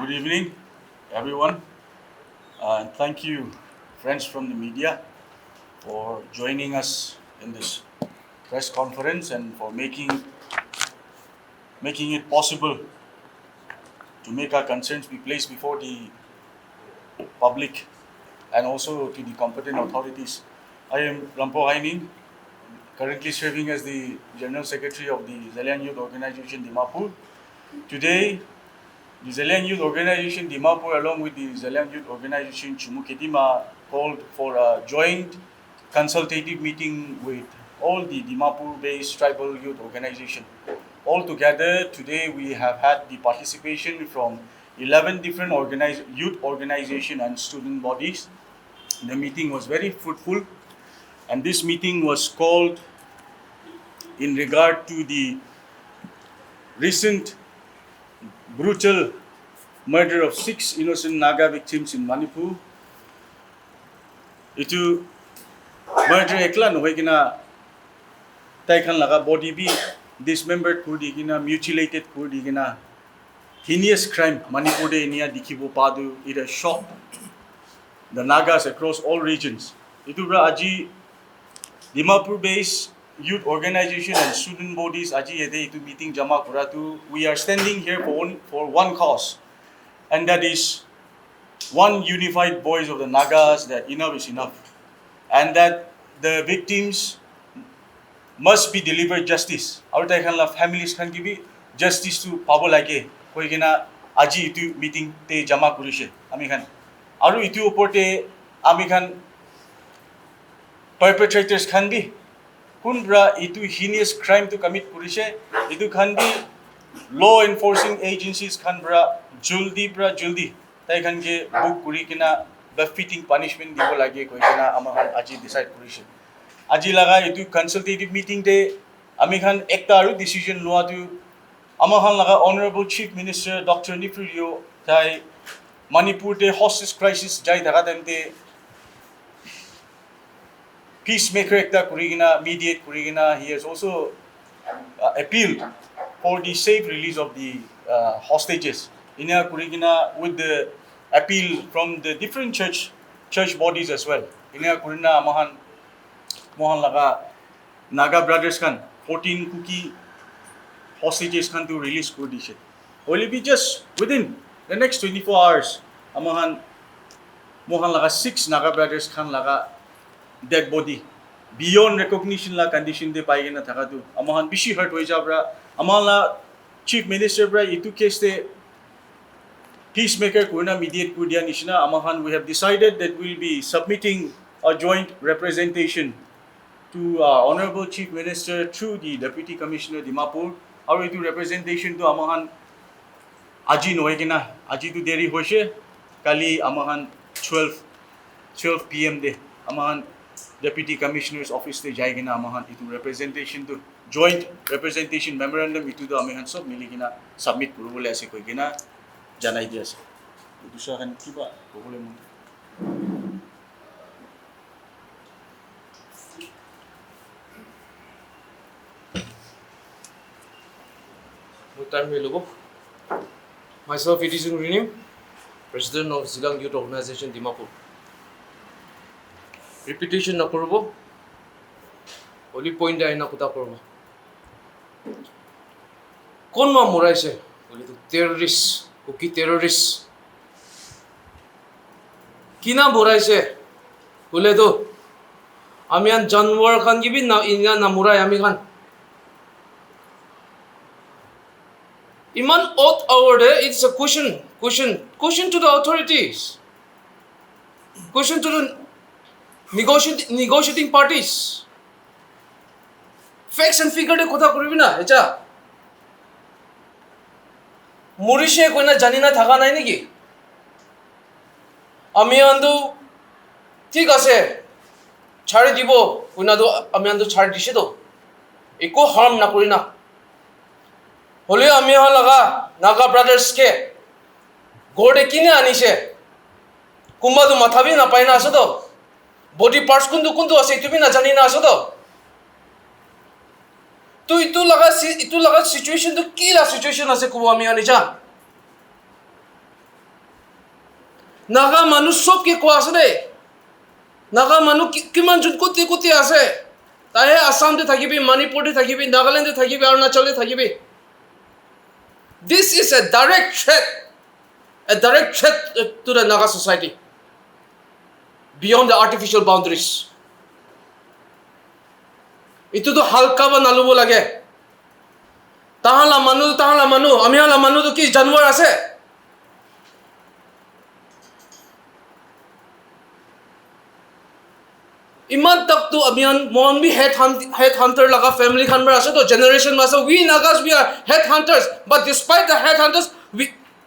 Good evening, everyone. And thank you, friends from the media, for joining us in this press conference and for making it possible to make our concerns be placed before the public and also to the competent authorities. I am Rampo Haining, currently serving as the General Secretary of the Zeliang Youth Organization Dimapur. Today, the Zeliang Youth Organization Dimapur, along with the Zeliang Youth Organization Chumuketima, called for a joint consultative meeting with all the Dimapur-based tribal youth organizations. Altogether, today we have had the participation from 11 different youth organizations and student bodies. The meeting was very fruitful, and this meeting was called in regard to the recent brutal murder of 6 innocent Naga victims in Manipur. Itu murder ekla nohoikina taikan laga body bi dismembered kurdigina, mutilated kurdigina, heinous crime Manipur de inia dikhibo padu. It has shocked the Nagas across all regions. Itu bra aji Dimapur based youth organization and student bodies aji yede itu meeting jama kuratu. We are standing here for one cause, and that is one unified voice of the Nagas that enough is enough, and that the victims must be delivered justice. Our la families can give justice to pabo lage. Koi kena aji itu meeting te jama kurishe. Ami khan. Aru itu oporte ami khan perpetrators can be. Kunbra itu heinous crime to commit kurishe. Itu can be law enforcing agencies can bra juldi. Tai kan ke book kuri kena befitting punishment dibo lage koi kena amahan aji decide kurishe. Aji laga itu consultative meeting de ami khan ekta aru decision loa tu amahan laga Honorable Chief Minister Dr. Nifrio tai Manipur de hostage crisis jai daga temte peacemaker ekta kurigina, mediate kurigina. He has also appealed for the safe release of the hostages. Inya kurigina with the appeal from the different church bodies as well. Inya kurina mohan laga Naga brothers kan 14 cookie hostages kan to release kurdishe. Only be just within the next 24 hours. Mohan laga 6 Naga brothers kan laga dead body beyond recognition la condition de paigena thakatu. Amahan bishi hurt hoi jabra. Amala Chief Minister bra itu case de peacemaker kurna mediate kurdia nishna. Amahan we have decided that we'll be submitting a joint representation to Honorable Chief Minister through the Deputy Commissioner Dimapur. Our itu representation to amahan aji nohegina. Aji tu deri hoise. Kali amahan 12 PM de amahan Deputy Commissioner's Office te jaigina amahan itu representation to joint representation memorandum itu to amahan sob miligina submit kuru bole ase koi gina janai dia ase. Dusra kan kiba bole mo. Myself, Edison Renew, President of Zeliang Youth Organization Dimapur. Repetition na korbo. Only point ay na kuta korbo. Kon ma murai se, only to terrorist, kuki terrorist. Kina murai se, only to amian janwar kan gibin na inya na murai ami kan. Iman oath hour day, it's a question to the authorities, question to the negotiating parties. Facts and figure de kotha koribi na, echa. Murishe koi na jani na thaka nai niki. Ami andu thik ase, chhari dibo, koi na do ami andu chhari dishe do. Eko harm na kori na. Hole ami laga Naga brothers ke gode kine anishe kumba tu matha bhi na paina aso to body parts kundu ase tu bhi na jani na aso to tu itu laga situation tu kila situation ase kubo ami ani ja Naga manu sob ke ko ase de. Naga manu kiman jun kote ase. Tahe Assam de thakibi, Manipur de thakibi, Nagaland de thakibi, Arunachal de thakibi. This is a direct threat to the Naga society beyond the artificial boundaries. Itu to halka ba nalubo lage. Tahala manu, ami hala manu to ki janwar ase. Iman tak to abhiyan mon bhi headhunter laga family khan bar ase to generation ma ase we Nagas we are headhunters, but despite the headhunters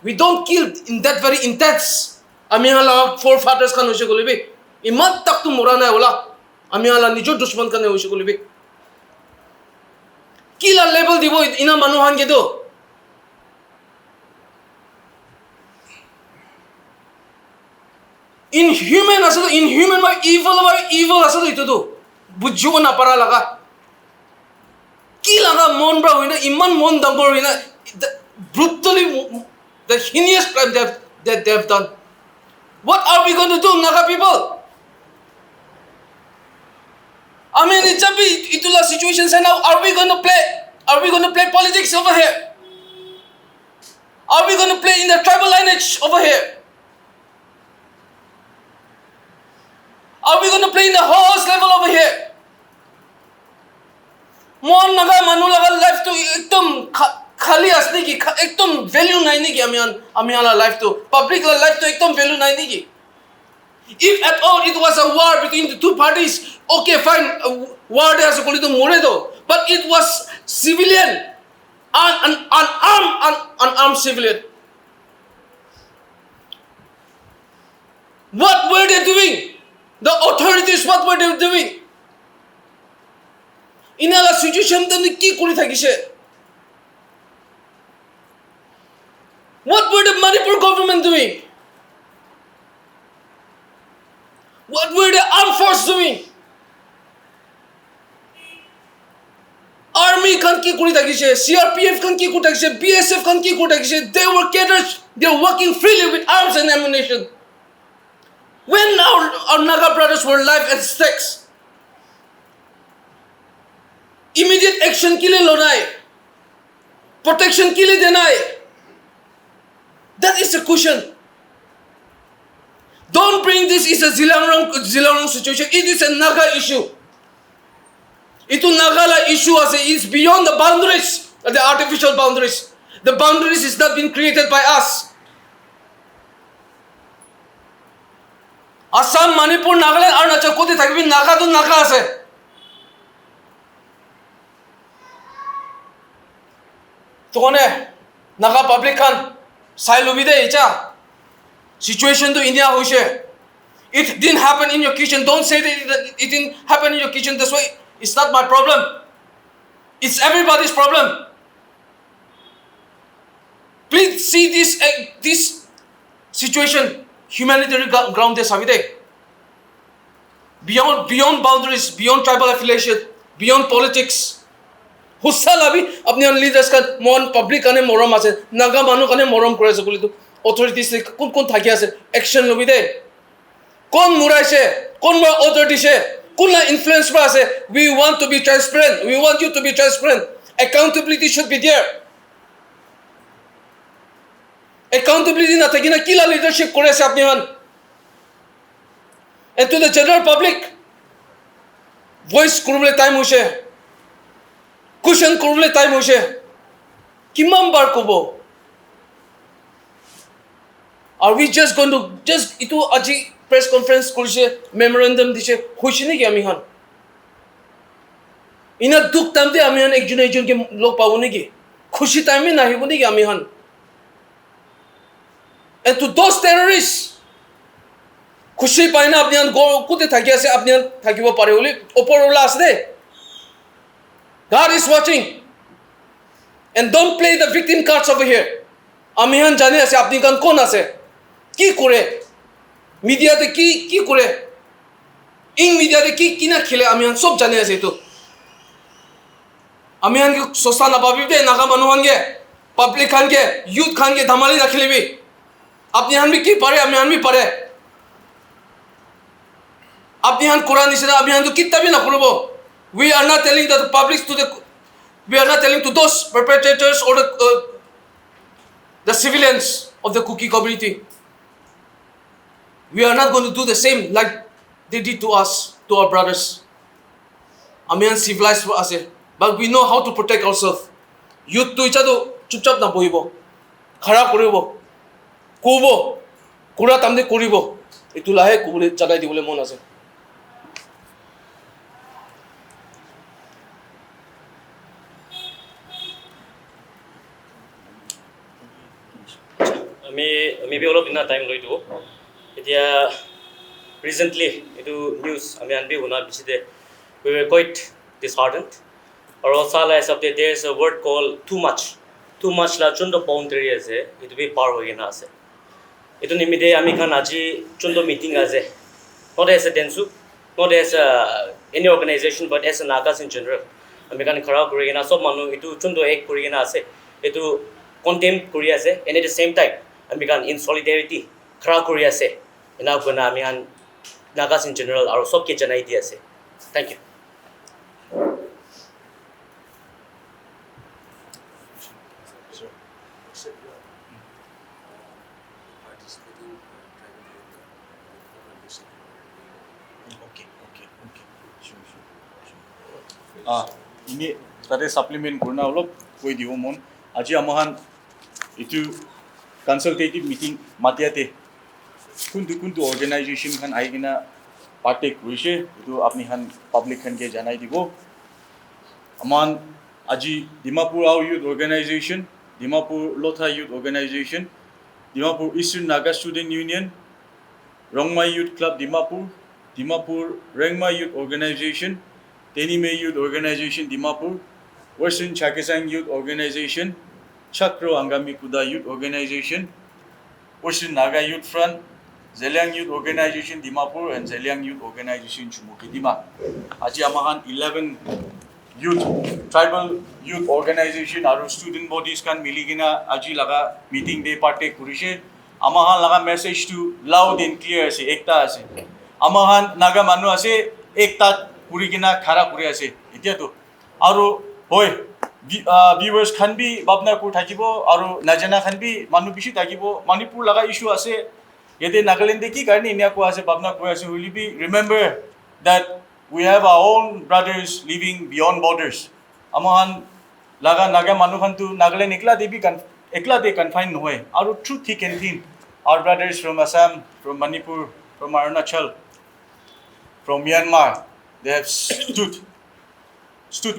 we don't kill in that very intense. Ami hala forefathers khan hoise golibi iman tak to mora nai hola ami hala nijo dushman khan hoise golibi kila level dibo ina manu han ge do inhuman aso inhuman ba evil aso itu do bujjo na para laga kila ga mon bra hoina iman mon dambor hoina brutally the heinous crime that they have done. What are we going to do, Naga people? I mean, it's a bit itula situations, and now are we going to play politics over here? Are we going to play in the tribal lineage over here? Are we going to play in the horse level over here? Mon Naga manu laga life to ekdom khali asne ki ekdom value nahi ne ki ami ala life to public life to ekdom value nahi ne ki. If at all it was a war between the two parties, okay fine, war de ase koli to more do, but it was civilian, unarmed civilian. What were they doing? The authorities, what were they doing? Inala situation to ki kori thakise. What were the Manipur government doing? What were the armed force doing? Army kan ki kori thakise, CRPF kan ki kori thakise, BSF kan ki kori thakise. They were cadres. They were working freely with arms and ammunition. When our Naga brothers were live at stakes, immediate action ke liye lonai, protection ke liye denai. That is the question. Don't bring this is a Zeliang situation. It is a Naga issue. Itu Nagala issue as is beyond the boundaries, the artificial boundaries. The boundaries is not been created by us. Assam, Manipur, Nagaland, Arunachal, kote thakbi Naga to Naga ase. Tone Naga public khan sai lobi de icha situation to India hoise. It didn't happen in your kitchen. Don't say that it didn't happen in your kitchen this way. It's not my problem. It's everybody's problem. Please see this situation humanitarian ground there savide. Beyond boundaries, beyond tribal affiliation, beyond politics. Hussala bhi apne leaders ka mon public ane moram ase, Naga manu kane moram kore ase kuli to authorities se kon thaki ase action lobi de. Kon murai se, kon ma authority se, kon la influence ba ase. We want to be transparent. We want you to be transparent. Accountability should be there. Accountability na thaki na kila leadership kore ase apni han. And to the general public, voice kurule time hoise, cushion kurule time hoise, kimam bar kobo. Are we just going to just itu aji press conference kurise memorandum dise hoise ne ki ami han? Ina duk time de ami han ekjon ke log pabo ne ki? Khushi time me nahi bo ne ki ami han? And to those terrorists, खुशी पाइना अपने गो कुते थकिया से अपने थकिबो पारे होली ऊपर उला आसे God is watching and don't play the victim cards over here. अमिहन जाने आसे अपनी कान कौन आसे की करे मीडिया ते की करे इन मीडिया ते की ना खेले अमिहन सब जाने आसे तो अमिहन के सोसा ना बाबी दे नागा मनुहन के पब्लिक खान के यूथ खान के धमाली ना खेले भी আপনি হান কি পারে আমি হান পারে আপনি হান কোরআন নিছেনা আমি হান তো কিতাবই না পড়ব we are not telling the public to the we are not telling to those perpetrators or the civilians of the Kuki community we are not going to do the same like they did to us to our brothers আমি হান civilized আছে but we know how to protect ourselves youth to ইচ্ছা তো চুপচাপ না বহিব খাড়া কৰিব কব কুৰা তামনে কৰিব এইটো লাহে কবলে জাগাই দিবলৈ মন আছে maybe all of ina time loi do etia recently itu news ami anbi huna biside we were quite disheartened or also as of there is a word called too much la chundo boundary ase itu be par hoina ase itu nimide ami khan aji chundo meeting ase not as a densu not as any organization but as a nagas in general ami khan khara kurigena sob manu itu chundo ek kurigena ase itu condemn kuri ase and at the same time ami khan in solidarity khara kuri ase ena kona ami han nagas in general aro sob ke janai di ase thank you ini tadi supplement kurna olop koi dibo mon aji amahan itu consultative meeting matiate kuntu organization khan aigina partek hoise itu apni han public khan ke janai dibo aman aji Dimapur our youth organization Dimapur Lotha youth organization Dimapur Eastern Naga Student Union Rongmai Youth Club Dimapur Rengmai Youth Organization Tenime Youth Organization Dimapur, Western Chakesang Youth Organization, Chakro Angami Kuda Youth Organization, Western Naga Youth Front, Zeliang Youth Organization Dimapur and Zeliang Youth Organization Chumukidima. Aji amahan 11 youth tribal youth organization aru student bodies kan miligina aji laga meeting day partake kurise amahan laga message to loud and clear ase ekta ase amahan naga manu ase ekta kurigina khara kuri ase etia to aru hoy viewers khan bi babna ku thakibo aru najana khan bi manu bishi thakibo Manipur laga issue ase yete Nagaland de ki karni inia ko ase babna ko ase will be remember that we have our own brothers living beyond borders amahan laga naga manu khan tu Nagaland ekla de confined hoy aru through thick and thin our brothers from Assam from Manipur from Arunachal from Myanmar they have stood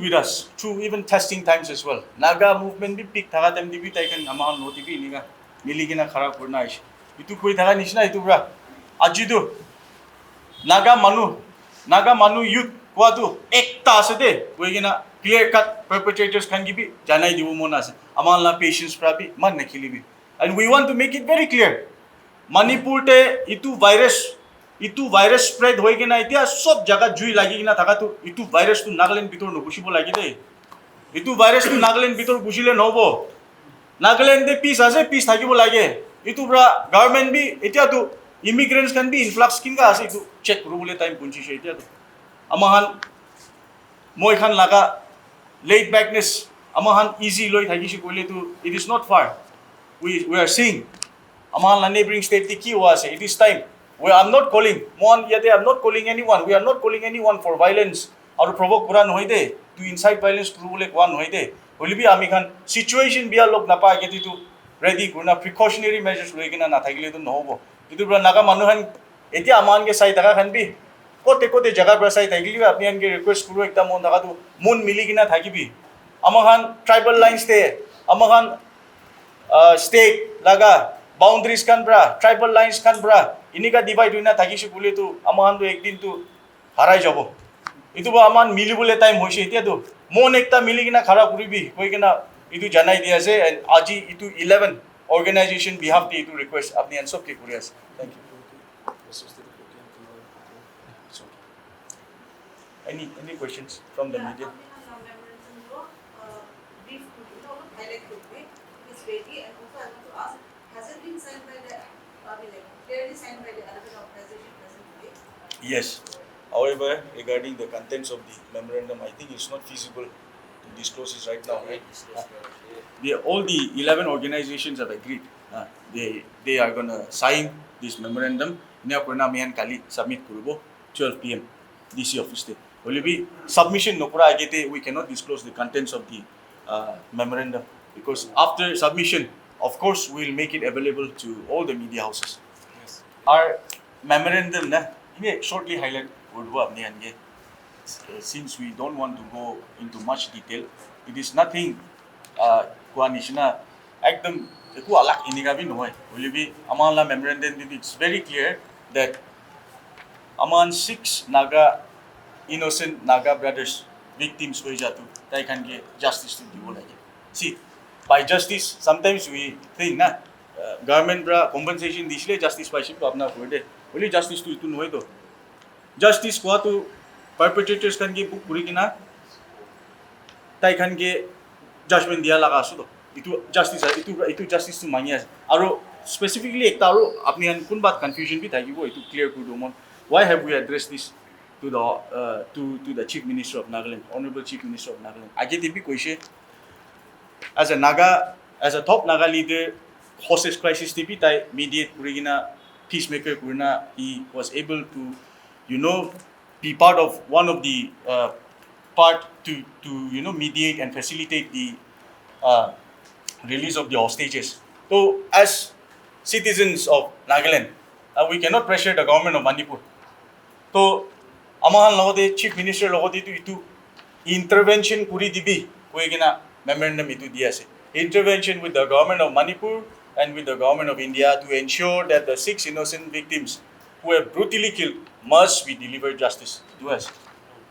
with us through even testing times as well. Naga movement bi peak thaga time dibi taikan amount noti bi niga miligina khara kurna is. Itu koi thaga nishna itu bra. Ajidu Naga manu youth kwa tu ekta ase de koigina clear cut perpetrators kan gibi janai dibu mona ase. Amal na patience prabi man nakhili bi. And we want to make it very clear. Manipur te itu virus spread hoy gina itia sob jaga jui lagi gina thaga tu itu virus tu Nagaland bitor no gushibo lagi de itu virus tu Nagaland bitor gushile nobo Nagaland de peace ase peace thakibo lage itu bra government bi itia tu immigrants kan bi influx kinga ase itu check rule time punchi she itia tu amahan moi khan laga laid backness amahan easy loi thaki shi koile tu it is not far we are seeing amahan la neighboring state ki was it is time I'm not calling anyone. We are not calling anyone for violence or provoke Quran hoide to incite violence to rule one hoide. Will be amikhan situation be a log napa get to ready kuna precautionary measures loigina na thagile to no bo. Itu bra naga manuhan eti aman ge sai daga khan bi kote jaga bra sai thagili apni an ge request kuro ekta mon daga tu mon miligina thagibi. Amahan tribal lines te amahan state laga boundaries kan bra tribal lines kan bra inika divide hoina thakishi bole tu amahan tu ekdin tu harai jabo itu ba aman milibole time hoise etia tu mon ekta miligina khara kuribi koigina itu janai dia ase and aji itu 11 organization behalf te itu request apni an sob ke kuri ase thank you any questions from the media Brief, highlight quickly. It's ready, and also I want to ask, has it been signed by the signed by the 11 organization present today? Yes. However, regarding the contents of the memorandum, I think it's not feasible to disclose it right now, right? All the 11 organizations have agreed. They are going to sign this memorandum. Ina kurna mihan kali submit kurubo 12 p.m. DC office day. Will be submission no kura agete we cannot disclose the contents of the memorandum because after submission, of course, we'll make it available to all the media houses. Yes. Our memorandum na ini shortly highlight urduwa apni hange. Since we don't want to go into much detail, it is nothing kuha nishina ekdam eku alak iniga bhi noy. Will be amala memorandum it's very clear that among 6 Naga innocent Naga brothers victims hoi jatu tai khan ke justice to dibo lage. See, by justice sometimes we think na government bra compensation disle justice paishim to apna hoide. Only justice to itu noy to. Justice ko to perpetrators khan ke book puri kina tai khan ke judgment dia laga asu to. Itu justice itu justice to mangi ase. Aro specifically ekta aro apni han kun baat confusion bhi thakibo itu clear kudu mon. Why have we addressed this to the Chief Minister of Nagaland, Honorable Chief Minister of Nagaland? Agetibi koise as a top Naga leader, hostage crisis tipi tai mediate kurigina peacemaker kurina. He was able to, be part of one of the part to mediate and facilitate the release of the hostages. So as citizens of Nagaland, we cannot pressure the government of Manipur. So amahan logode Chief Minister logode itu intervention kuri dibi koigina memorandum itu diase. Intervention with the government of Manipur and with the government of India to ensure that the 6 innocent victims who were brutally killed must be delivered justice to us.